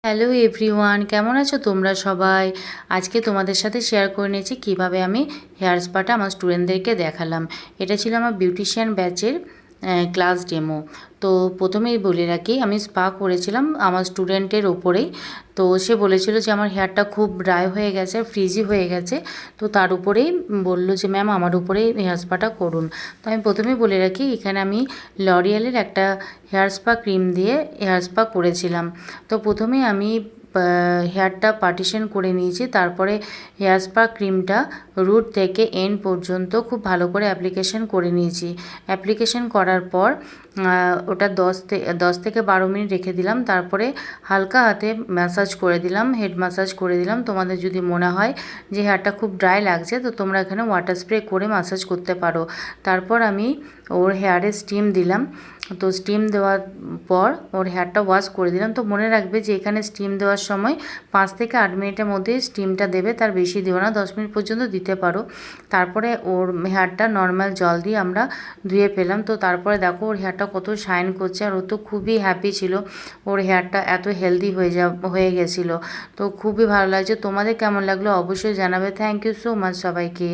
Hello everyone, কেমন আছো তোমরা সবাই? আজকে তোমাদের সাথে শেয়ার করে নিয়েছি কিভাবে আমি হেয়ার স্পাটা আমার স্টুডেন্টদেরকে দেখালাম। এটা ছিল আমার বিউটিশিয়ান ব্যাচের ক্লাস ডেমো। তো প্রথমেই বলে রাখি, আমি স্পা করেছিলাম আমার স্টুডেন্টের ওপরেই। তো সে বলেছিল যে আমার হেয়ারটা খুব ড্রাই হয়ে গেছে, ফ্রিজি হয়ে গেছে। তো তার উপরেই বললো যে ম্যাম আমার উপরেই হেয়ার স্পাটা করুন। তো আমি প্রথমেই বলে রাখি, এখানে আমি লরিয়ালের একটা হেয়ার স্পা ক্রিম দিয়ে হেয়ার স্পা করেছিলাম। তো প্রথমেই আমি হেয়ারটা পার্টিশন করে নিয়েছি। তারপরে হেয়ার স্পা ক্রিমটা রুট থেকে এন্ড পর্যন্ত খুব ভালো করে অ্যাপ্লিকেশন করে নিয়েছি। অ্যাপ্লিকেশন করার পর ওটা 10 থেকে 12 মিনিট রেখে দিলাম। তারপরে হালকা হাতে ম্যাসাজ করে দিলাম, হেড ম্যাসাজ করে দিলাম। তোমাদের যদি মনে হয় যে হেয়ারটা খুব ড্রাই লাগছে, তো তোমরা এখানে ওয়াটার স্প্রে করে ম্যাসাজ করতে পারো। তারপর আমি ওর হেয়ারে স্টিম দিলাম। তো স্টিম দেওয়ার পর ওর হেয়ারটা ওয়াশ করে দিলাম। তো মনে রাখবে যে এখানে স্টিম দেওয়ার সময় 5 থেকে 8 মিনিটের মধ্যে স্টিমটা দেবে, তার বেশি দিও না, 10 মিনিট পর্যন্ত দিতে পারো। তারপরে ওর হেয়ারটা নর্মাল জল দিয়ে আমরা ধুয়ে ফেলাম। তো তারপরে দেখো ওর হেয়ারটা কত শাইন করছে, আর ও তো খুবই হ্যাপি ছিল, ওর হেয়ারটা এত হেলদি হয়ে গেছিলো। তো খুবই ভালো লাগছে। তোমাদের কেমন লাগলো অবশ্যই জানাবে। থ্যাংক ইউ সো মাচ সবাইকে।